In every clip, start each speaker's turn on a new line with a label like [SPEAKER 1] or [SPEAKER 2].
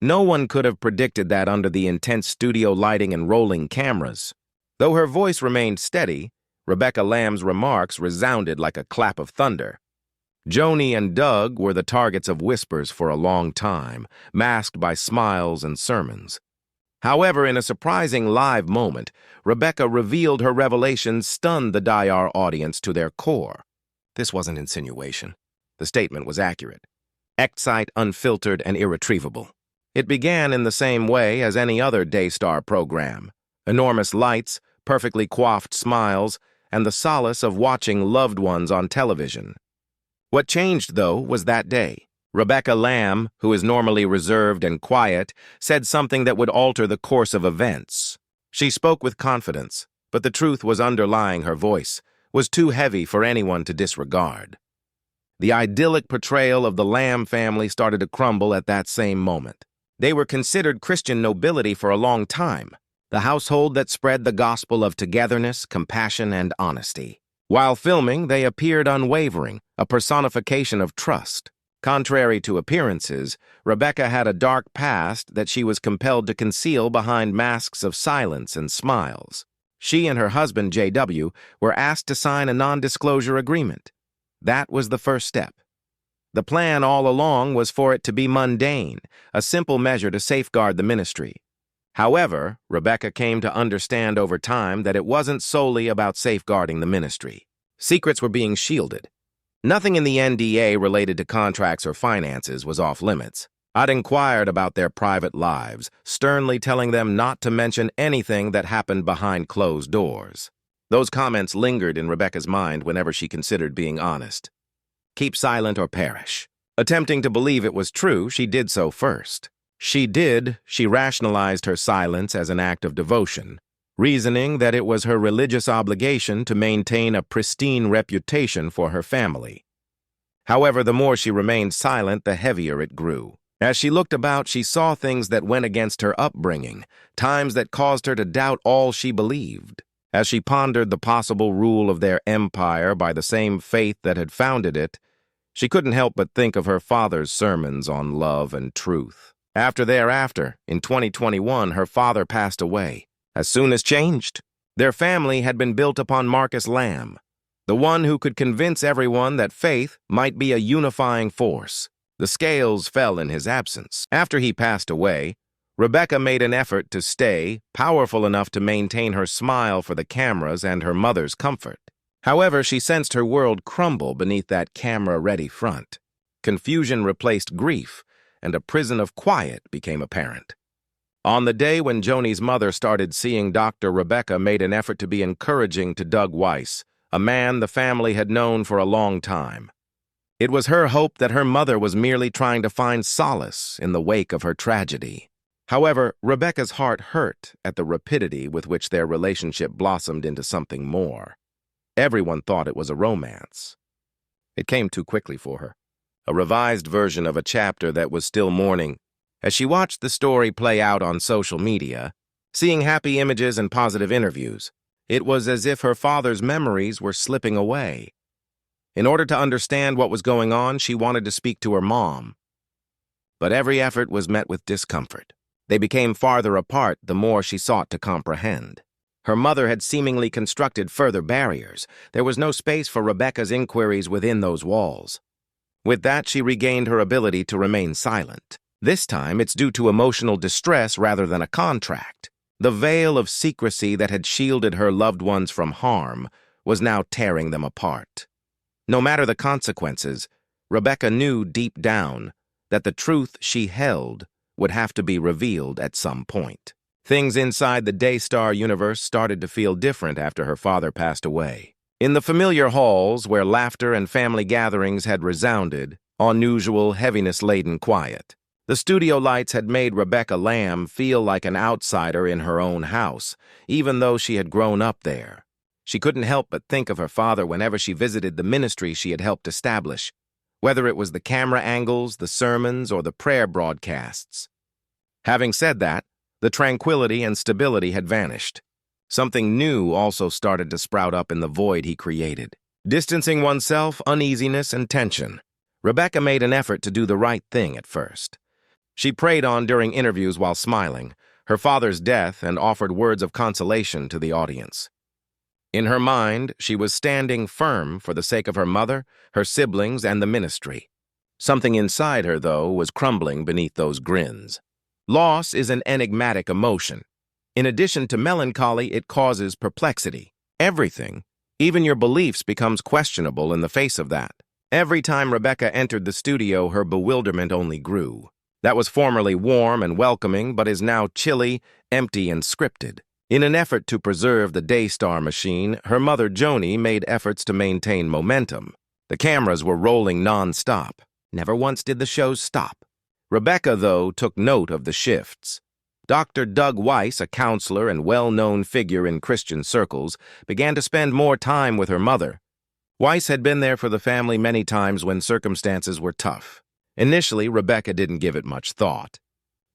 [SPEAKER 1] No one could have predicted that under the intense studio lighting and rolling cameras. Though her voice remained steady, Rebecca Lamb's remarks resounded like a clap of thunder. Joni and Doug were the targets of whispers for a long time, masked by smiles and sermons. However, in a surprising live moment, Rebecca revealed her revelations stunned the Daystar audience to their core. This wasn't insinuation. The statement was accurate. Echtzeit, unfiltered, and irretrievable. It began in the same way as any other Daystar program. Enormous lights, perfectly coiffed smiles, and the solace of watching loved ones on television. What changed, though, was that day. Rebecca Lamb, who is normally reserved and quiet, said something that would alter the course of events. She spoke with confidence, but the truth was underlying her voice, was too heavy for anyone to disregard. The idyllic portrayal of the Lamb family started to crumble at that same moment. They were considered Christian nobility for a long time, the household that spread the gospel of togetherness, compassion, and honesty. While filming, they appeared unwavering, a personification of trust. Contrary to appearances, Rebecca had a dark past that she was compelled to conceal behind masks of silence and smiles. She and her husband, J.W., were asked to sign a non-disclosure agreement. That was the first step. The plan all along was for it to be mundane, a simple measure to safeguard the ministry. However, Rebecca came to understand over time that it wasn't solely about safeguarding the ministry. Secrets were being shielded. Nothing in the NDA related to contracts or finances was off limits. I'd inquired about their private lives, sternly telling them not to mention anything that happened behind closed doors. Those comments lingered in Rebecca's mind whenever she considered being honest. Keep silent or perish. Attempting to believe it was true, she did so first. She rationalized her silence as an act of devotion, reasoning that it was her religious obligation to maintain a pristine reputation for her family. However, the more she remained silent, the heavier it grew. As she looked about, she saw things that went against her upbringing, times that caused her to doubt all she believed. As she pondered the possible rule of their empire by the same faith that had founded it, she couldn't help but think of her father's sermons on love and truth. Thereafter, in 2021, her father passed away. As soon as changed, their family had been built upon Marcus Lamb, the one who could convince everyone that faith might be a unifying force. The scales fell in his absence. After he passed away, Rebecca made an effort to stay powerful enough to maintain her smile for the cameras and her mother's comfort. However, she sensed her world crumble beneath that camera-ready front. Confusion replaced grief, and a prison of quiet became apparent. On the day when Joni's mother started seeing Dr. Rebecca made an effort to be encouraging to Doug Weiss, a man the family had known for a long time. It was her hope that her mother was merely trying to find solace in the wake of her tragedy. However, Rebecca's heart hurt at the rapidity with which their relationship blossomed into something more. Everyone thought it was a romance. It came too quickly for her, a revised version of a chapter that was still mourning. As she watched the story play out on social media, seeing happy images and positive interviews, it was as if her father's memories were slipping away. In order to understand what was going on, she wanted to speak to her mom. But every effort was met with discomfort. They became farther apart the more she sought to comprehend. Her mother had seemingly constructed further barriers. There was no space for Rebecca's inquiries within those walls. With that, she regained her ability to remain silent. This time, it's due to emotional distress rather than a contract. The veil of secrecy that had shielded her loved ones from harm was now tearing them apart. No matter the consequences, Rebecca knew deep down that the truth she held would have to be revealed at some point. Things inside the Daystar universe started to feel different after her father passed away. In the familiar halls where laughter and family gatherings had resounded, unusual, heaviness-laden quiet. The studio lights had made Rebecca Lamb feel like an outsider in her own house, even though she had grown up there. She couldn't help but think of her father whenever she visited the ministry she had helped establish, whether it was the camera angles, the sermons, or the prayer broadcasts. Having said that, the tranquility and stability had vanished. Something new also started to sprout up in the void he created. Distancing oneself, uneasiness, and tension. Rebecca made an effort to do the right thing at first. She prayed on during interviews while smiling, her father's death, and offered words of consolation to the audience. In her mind, she was standing firm for the sake of her mother, her siblings, and the ministry. Something inside her, though, was crumbling beneath those grins. Loss is an enigmatic emotion. In addition to melancholy, it causes perplexity. Everything, even your beliefs, becomes questionable in the face of that. Every time Rebecca entered the studio, her bewilderment only grew. That was formerly warm and welcoming, but is now chilly, empty, and scripted. In an effort to preserve the Daystar machine, her mother, Joni, made efforts to maintain momentum. The cameras were rolling non-stop. Never once did the shows stop. Rebecca, though, took note of the shifts. Dr. Doug Weiss, a counselor and well-known figure in Christian circles, began to spend more time with her mother. Weiss had been there for the family many times when circumstances were tough. Initially, Rebecca didn't give it much thought.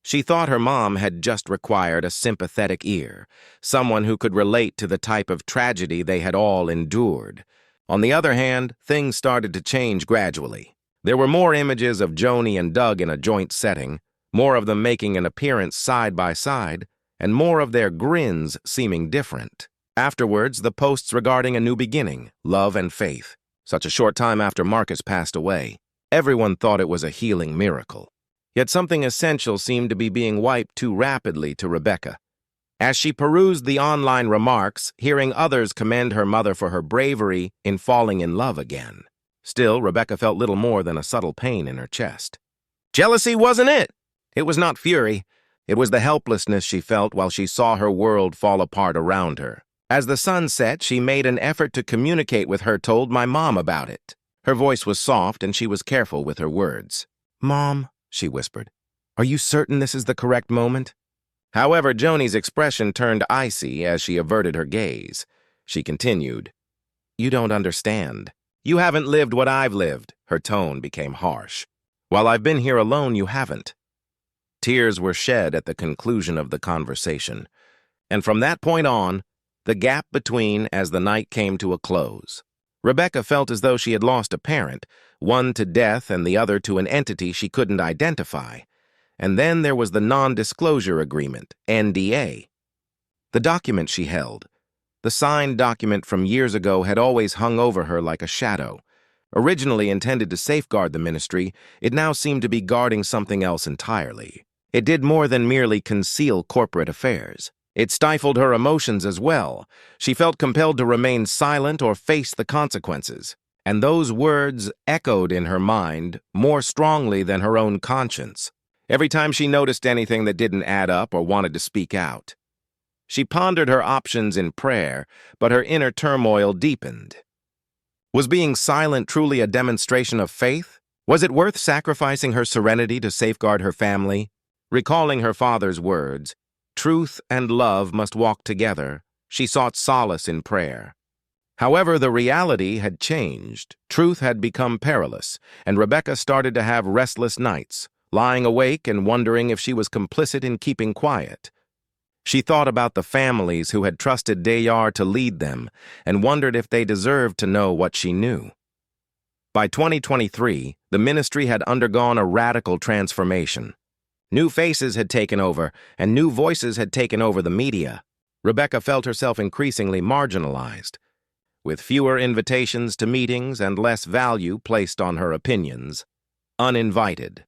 [SPEAKER 1] She thought her mom had just required a sympathetic ear, someone who could relate to the type of tragedy they had all endured. On the other hand, things started to change gradually. There were more images of Joni and Doug in a joint setting, more of them making an appearance side by side, and more of their grins seeming different. Afterwards, the posts regarding a new beginning, love and faith. Such a short time after Marcus passed away, everyone thought it was a healing miracle. Yet something essential seemed to be being wiped too rapidly to Rebecca. As she perused the online remarks, hearing others commend her mother for her bravery in falling in love again. Still, Rebecca felt little more than a subtle pain in her chest. Jealousy wasn't it. It was not fury. It was the helplessness she felt while she saw her world fall apart around her. As the sun set, she made an effort to communicate with her, told my mom about it. Her voice was soft and she was careful with her words. "Mom," she whispered, "are you certain this is the correct moment?" However, Joni's expression turned icy as she averted her gaze. She continued, "You don't understand. You haven't lived what I've lived." Her tone became harsh. "While I've been here alone, you haven't." Tears were shed at the conclusion of the conversation, and from that point on, the gap between as the night came to a close. Rebecca felt as though she had lost a parent, one to death and the other to an entity she couldn't identify. And then there was the non-disclosure agreement, NDA. The document she held, the signed document from years ago, had always hung over her like a shadow. Originally intended to safeguard the ministry, it now seemed to be guarding something else entirely. It did more than merely conceal corporate affairs. It stifled her emotions as well. She felt compelled to remain silent or face the consequences. And those words echoed in her mind more strongly than her own conscience, every time she noticed anything that didn't add up or wanted to speak out. She pondered her options in prayer, but her inner turmoil deepened. Was being silent truly a demonstration of faith? Was it worth sacrificing her serenity to safeguard her family? Recalling her father's words, "Truth and love must walk together," she sought solace in prayer. However, the reality had changed. Truth had become perilous, and Rebecca started to have restless nights, lying awake and wondering if she was complicit in keeping quiet. She thought about the families who had trusted Daystar to lead them and wondered if they deserved to know what she knew. By 2023, the ministry had undergone a radical transformation. New faces had taken over, and new voices had taken over the media. Rebecca felt herself increasingly marginalized, with fewer invitations to meetings and less value placed on her opinions. Uninvited.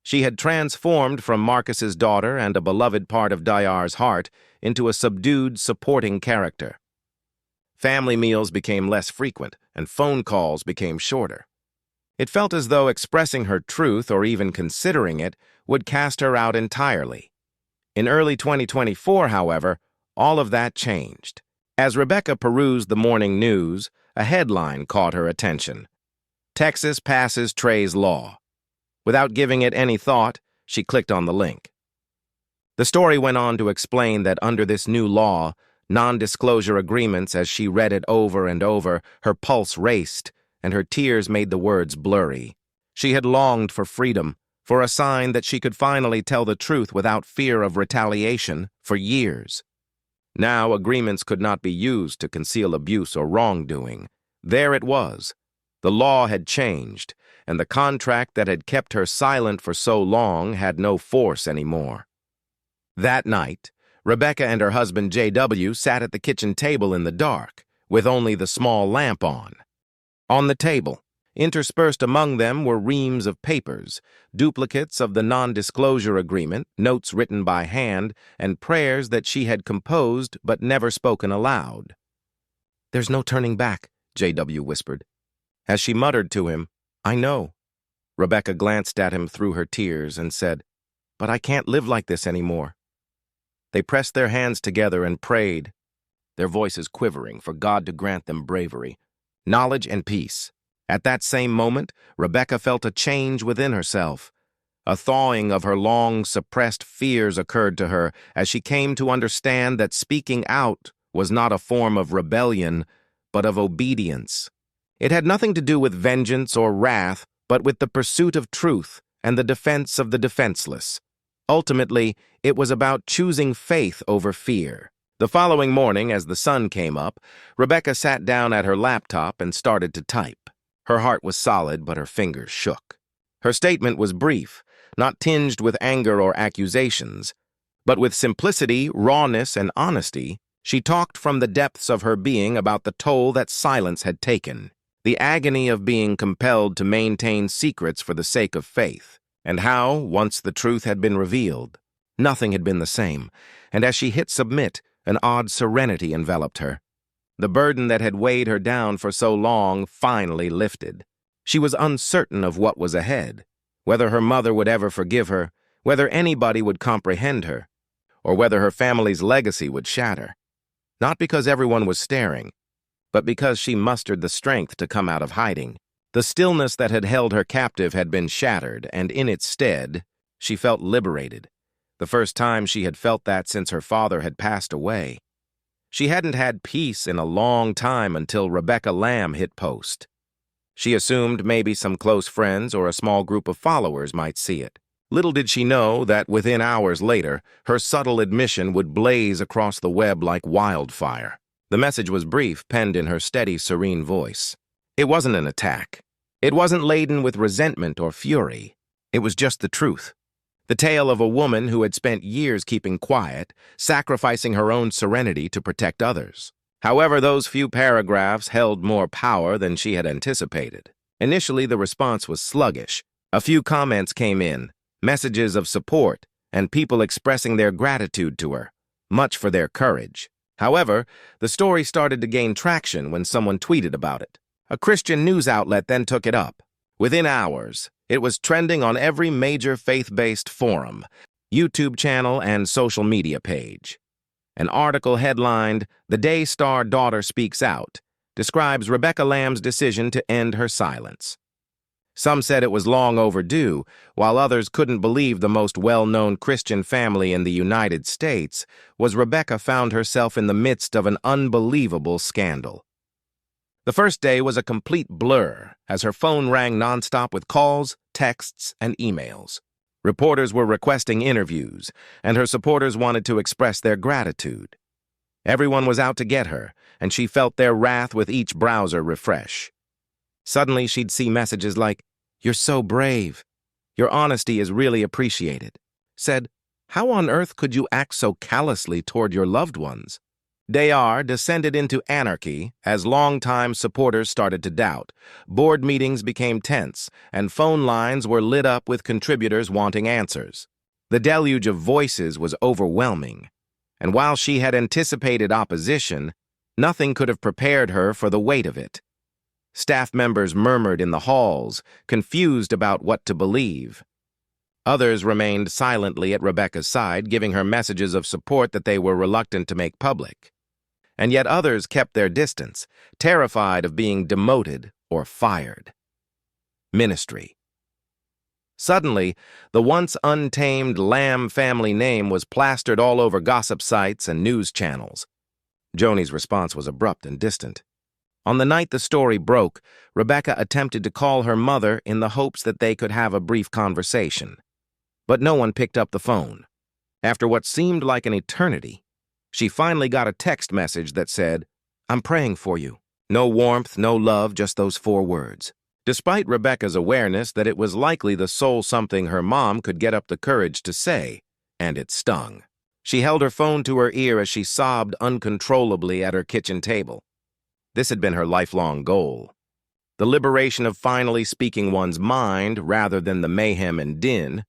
[SPEAKER 1] She had transformed from Marcus's daughter and a beloved part of Daystar's heart into a subdued, supporting character. Family meals became less frequent, and phone calls became shorter. It felt as though expressing her truth, or even considering it, would cast her out entirely. In early 2024, however, all of that changed. As Rebecca perused the morning news, a headline caught her attention. "Texas passes Trey's law." Without giving it any thought, she clicked on the link. The story went on to explain that under this new law, non-disclosure agreements, as she read it over and over, her pulse raced, and her tears made the words blurry. She had longed for freedom, for a sign that she could finally tell the truth without fear of retaliation, for years. Now agreements could not be used to conceal abuse or wrongdoing. There it was. The law had changed, and the contract that had kept her silent for so long had no force anymore. That night, Rebecca and her husband J.W. sat at the kitchen table in the dark, with only the small lamp on. On the table, interspersed among them were reams of papers, duplicates of the non-disclosure agreement, notes written by hand, and prayers that she had composed but never spoken aloud. "There's no turning back," J.W. whispered. As she muttered to him, "I know," Rebecca glanced at him through her tears and said, "But I can't live like this anymore." They pressed their hands together and prayed, their voices quivering, for God to grant them bravery, knowledge, and peace. At that same moment, Rebecca felt a change within herself. A thawing of her long-suppressed fears occurred to her as she came to understand that speaking out was not a form of rebellion, but of obedience. It had nothing to do with vengeance or wrath, but with the pursuit of truth and the defense of the defenseless. Ultimately, it was about choosing faith over fear. The following morning, as the sun came up, Rebecca sat down at her laptop and started to type. Her heart was solid, but her fingers shook. Her statement was brief, not tinged with anger or accusations, but with simplicity, rawness, and honesty. She talked from the depths of her being about the toll that silence had taken, the agony of being compelled to maintain secrets for the sake of faith, and how, once the truth had been revealed, nothing had been the same, and as she hit submit, an odd serenity enveloped her. The burden that had weighed her down for so long finally lifted. She was uncertain of what was ahead, whether her mother would ever forgive her, whether anybody would comprehend her, or whether her family's legacy would shatter. Not because everyone was staring, but because she mustered the strength to come out of hiding. The stillness that had held her captive had been shattered, and in its stead, she felt liberated. The first time she had felt that since her father had passed away. She hadn't had peace in a long time until Rebecca Lamb hit post. She assumed maybe some close friends or a small group of followers might see it. Little did she know that within hours later, her subtle admission would blaze across the web like wildfire. The message was brief, penned in her steady, serene voice. It wasn't an attack. It wasn't laden with resentment or fury. It was just the truth. The tale of a woman who had spent years keeping quiet, sacrificing her own serenity to protect others. However, those few paragraphs held more power than she had anticipated. Initially, the response was sluggish. A few comments came in, messages of support, and people expressing their gratitude to her, much for their courage. However, the story started to gain traction when someone tweeted about it. A Christian news outlet then took it up. Within hours, it was trending on every major faith-based forum, YouTube channel, and social media page. An article headlined, "The Daystar Daughter Speaks Out," describes Rebecca Lamb's decision to end her silence. Some said it was long overdue, while others couldn't believe the most well-known Christian family in the United States was Rebecca found herself in the midst of an unbelievable scandal. The first day was a complete blur as her phone rang nonstop with calls, texts, and emails. Reporters were requesting interviews, and her supporters wanted to express their gratitude. Everyone was out to get her, and she felt their wrath with each browser refresh. Suddenly, she'd see messages like, "You're so brave. Your honesty is really appreciated." Said, "How on earth could you act so callously toward your loved ones?" Daystar descended into anarchy as longtime supporters started to doubt. Board meetings became tense, and phone lines were lit up with contributors wanting answers. The deluge of voices was overwhelming, and while she had anticipated opposition, nothing could have prepared her for the weight of it. Staff members murmured in the halls, confused about what to believe. Others remained silently at Rebecca's side, giving her messages of support that they were reluctant to make public. And yet others kept their distance, terrified of being demoted or fired. Ministry. Suddenly, the once untamed Lamb family name was plastered all over gossip sites and news channels. Joni's response was abrupt and distant. On the night the story broke, Rebecca attempted to call her mother in the hopes that they could have a brief conversation. But no one picked up the phone. After what seemed like an eternity, she finally got a text message that said, "I'm praying for you." No warmth, no love, just those 4 words. despite Rebecca's awareness that it was likely the sole something her mom could get up the courage to say, and it stung. She held her phone to her ear as she sobbed uncontrollably at her kitchen table. This had been her lifelong goal. The liberation of finally speaking one's mind rather than the mayhem and din.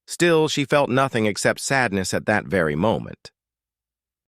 [SPEAKER 1] Still, she felt nothing except sadness at that very moment.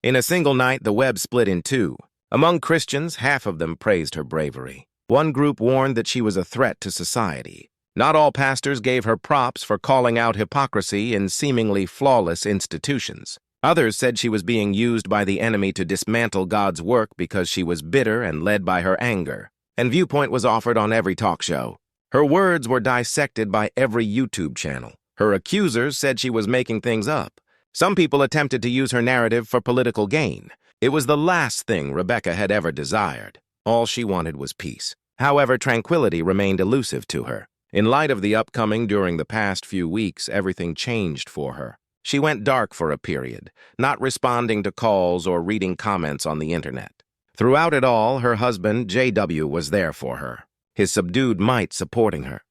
[SPEAKER 1] In a single night, the web split in two. Among Christians, half of them praised her bravery. One group warned that she was a threat to society. Not all pastors gave her props for calling out hypocrisy in seemingly flawless institutions. Others said she was being used by the enemy to dismantle God's work because she was bitter and led by her anger. And viewpoint was offered on every talk show. Her words were dissected by every YouTube channel. Her accusers said she was making things up. Some people attempted to use her narrative for political gain. It was the last thing Rebecca had ever desired. All she wanted was peace. However, tranquility remained elusive to her. In light of the upcoming during the past few weeks, everything changed for her. She went dark for a period, not responding to calls or reading comments on the internet. Throughout it all, her husband, JW, was there for her, his subdued might supporting her.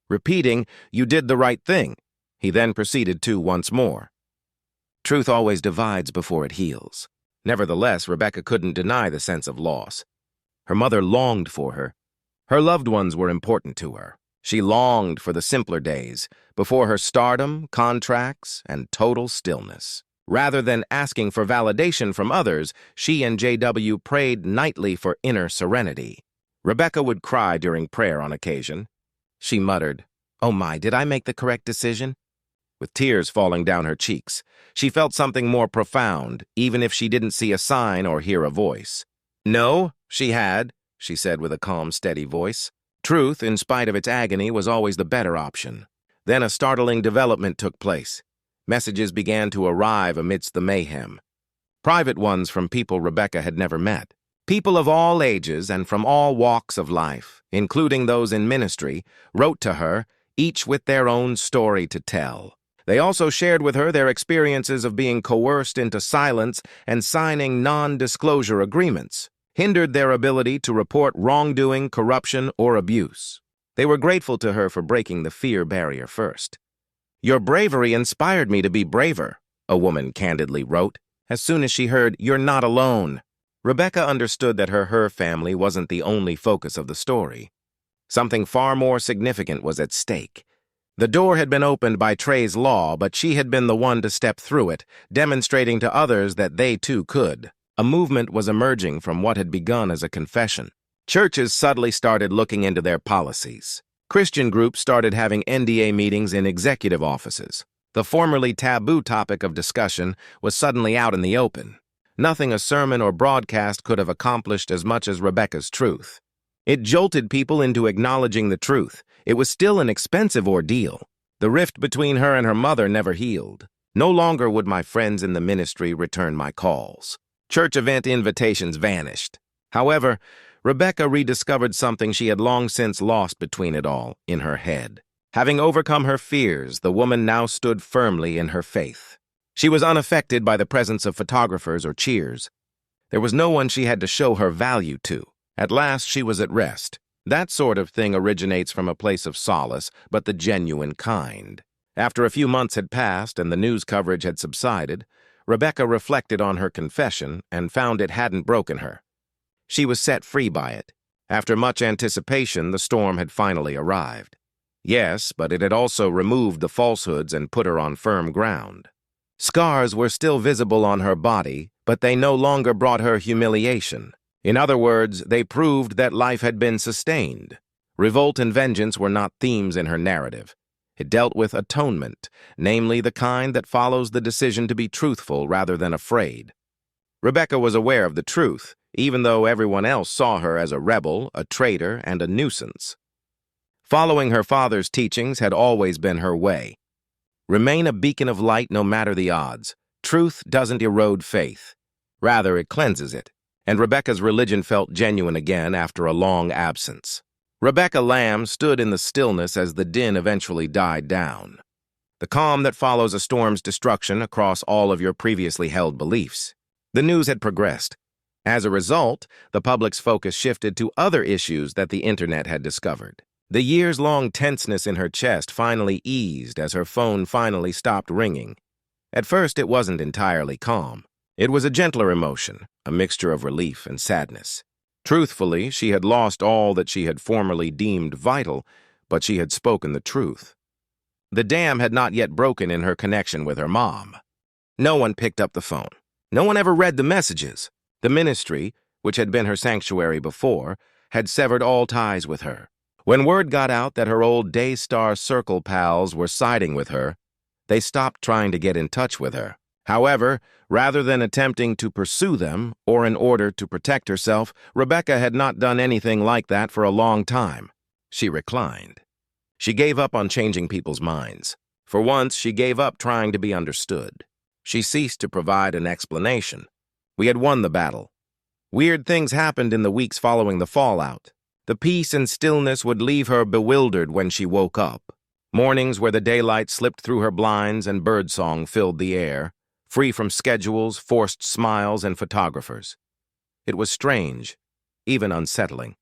[SPEAKER 1] Repeating, "You did the right thing," he then proceeded to once more. Truth always divides before it heals. Nevertheless, Rebecca couldn't deny the sense of loss. Her mother longed for her. Her loved ones were important to her. She longed for the simpler days, before her stardom, contracts, and total stillness. Rather than asking for validation from others, she and JW prayed nightly for inner serenity. Rebecca would cry during prayer on occasion. She muttered, "Oh my, did I make the correct decision?" With tears falling down her cheeks, she felt something more profound, even if she didn't see a sign or hear a voice. "No, she said with a calm, steady voice. Truth, in spite of its agony, was always the better option. Then a startling development took place. Messages began to arrive amidst the mayhem. Private ones from people Rebecca had never met. People of all ages and from all walks of life, including those in ministry, wrote to her, each with their own story to tell. They also shared with her their experiences of being coerced into silence and signing non-disclosure agreements, hindered their ability to report wrongdoing, corruption, or abuse. They were grateful to her for breaking the fear barrier first. "Your bravery inspired me to be braver," a woman candidly wrote, as soon as she heard, "You're not alone." Rebecca understood that her family wasn't the only focus of the story. Something far more significant was at stake. The door had been opened by Trey's law, but she had been the one to step through it, demonstrating to others that they too could. A movement was emerging from what had begun as a confession. Churches subtly started looking into their policies. Christian groups started having NDA meetings in executive offices. The formerly taboo topic of discussion was suddenly out in the open. Nothing a sermon or broadcast could have accomplished as much as Rebecca's truth. It jolted people into acknowledging the truth. It was still an expensive ordeal. The rift between her and her mother never healed. No longer would my friends in the ministry return my calls. Church event invitations vanished. However, Rebecca rediscovered something she had long since lost between it all, in her head. Having overcome her fears, the woman now stood firmly in her faith. She was unaffected by the presence of photographers or cheers. There was no one she had to show her value to. At last she was at rest. That sort of thing originates from a place of solace, but the genuine kind. After a few months had passed and the news coverage had subsided, Rebecca reflected on her confession and found it hadn't broken her. She was set free by it. After much anticipation, the storm had finally arrived. Yes, but it had also removed the falsehoods and put her on firm ground. Scars were still visible on her body, but they no longer brought her humiliation. In other words, they proved that life had been sustained. Revolt and vengeance were not themes in her narrative. It dealt with atonement, namely the kind that follows the decision to be truthful rather than afraid. Rebecca was aware of the truth, even though everyone else saw her as a rebel, a traitor, and a nuisance. Following her father's teachings had always been her way. Remain a beacon of light no matter the odds. Truth doesn't erode faith. Rather, it cleanses it. And Rebecca's religion felt genuine again after a long absence. Rebecca Lamb stood in the stillness as the din eventually died down. The calm that follows a storm's destruction across all of your previously held beliefs. The news had progressed. As a result, the public's focus shifted to other issues that the internet had discovered. The years-long tenseness in her chest finally eased as her phone finally stopped ringing. At first, it wasn't entirely calm. It was a gentler emotion, a mixture of relief and sadness. Truthfully, she had lost all that she had formerly deemed vital, but she had spoken the truth. The dam had not yet broken in her connection with her mom. No one picked up the phone. No one ever read the messages. The ministry, which had been her sanctuary before, had severed all ties with her. When word got out that her old Daystar circle pals were siding with her, they stopped trying to get in touch with her. However, rather than attempting to pursue them, or in order to protect herself, Rebecca had not done anything like that for a long time. She reclined. She gave up on changing people's minds. For once, she gave up trying to be understood. She ceased to provide an explanation. We had won the battle. Weird things happened in the weeks following the fallout. The peace and stillness would leave her bewildered when she woke up. Mornings where the daylight slipped through her blinds and birdsong filled the air, free from schedules, forced smiles, and photographers. It was strange, even unsettling.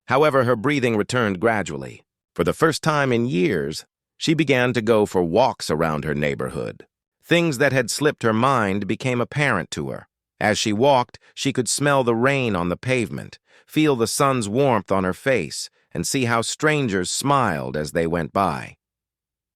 [SPEAKER 1] However, her breathing returned gradually. For the first time in years, she began to go for walks around her neighborhood. Things that had slipped her mind became apparent to her. As she walked, she could smell the rain on the pavement, feel the sun's warmth on her face, and see how strangers smiled as they went by.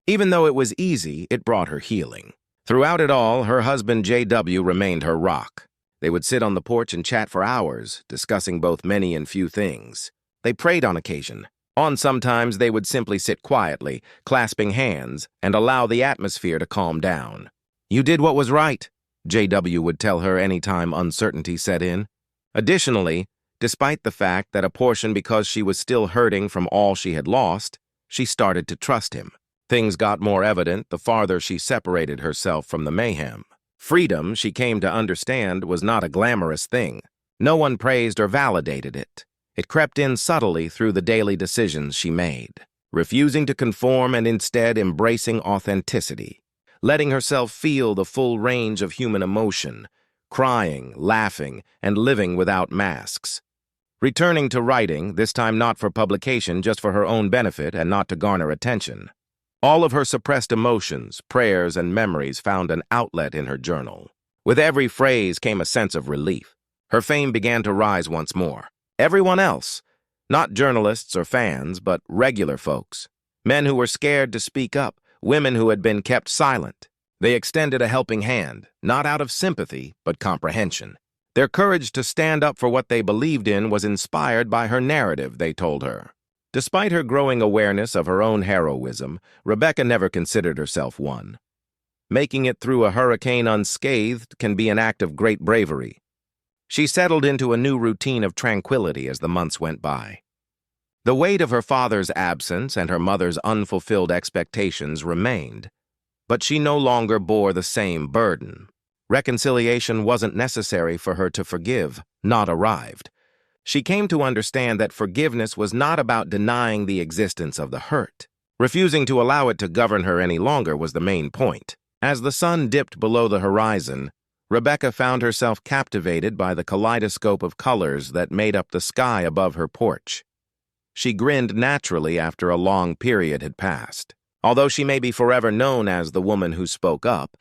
[SPEAKER 1] Even though it was easy, it brought her healing. Throughout it all, her husband J.W. remained her rock. They would sit on the porch and chat for hours, discussing both many and few things. They prayed on occasion. Sometimes they would simply sit quietly, clasping hands, and allow the atmosphere to calm down. "You did what was right," J.W. would tell her any time uncertainty set in. Additionally, despite the fact that a portion because she was still hurting from all she had lost, she started to trust him. Things got more evident the farther she separated herself from the mayhem. Freedom, she came to understand, was not a glamorous thing. No one praised or validated it. It crept in subtly through the daily decisions she made, refusing to conform and instead embracing authenticity, letting herself feel the full range of human emotion, crying, laughing, and living without masks. Returning to writing, this time not for publication, just for her own benefit and not to garner attention. All of her suppressed emotions, prayers, and memories found an outlet in her journal. With every phrase came a sense of relief. Her fame began to rise once more. Everyone else, not journalists or fans, but regular folks, men who were scared to speak up, women who had been kept silent. They extended a helping hand, not out of sympathy, but comprehension. Their courage to stand up for what they believed in was inspired by her narrative, they told her. Despite her growing awareness of her own heroism, Rebecca never considered herself one. Making it through a hurricane unscathed can be an act of great bravery. She settled into a new routine of tranquility as the months went by. The weight of her father's absence and her mother's unfulfilled expectations remained, but she no longer bore the same burden. Reconciliation wasn't necessary for her to forgive, not arrived. She came to understand that forgiveness was not about denying the existence of the hurt. Refusing to allow it to govern her any longer was the main point. As the sun dipped below the horizon, Rebecca found herself captivated by the kaleidoscope of colors that made up the sky above her porch. She grinned naturally after a long period had passed. Although she may be forever known as the woman who spoke up,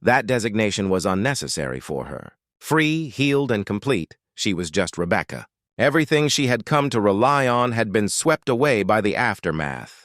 [SPEAKER 1] that designation was unnecessary for her. Free, healed, and complete, she was just Rebecca. Everything she had come to rely on had been swept away by the aftermath.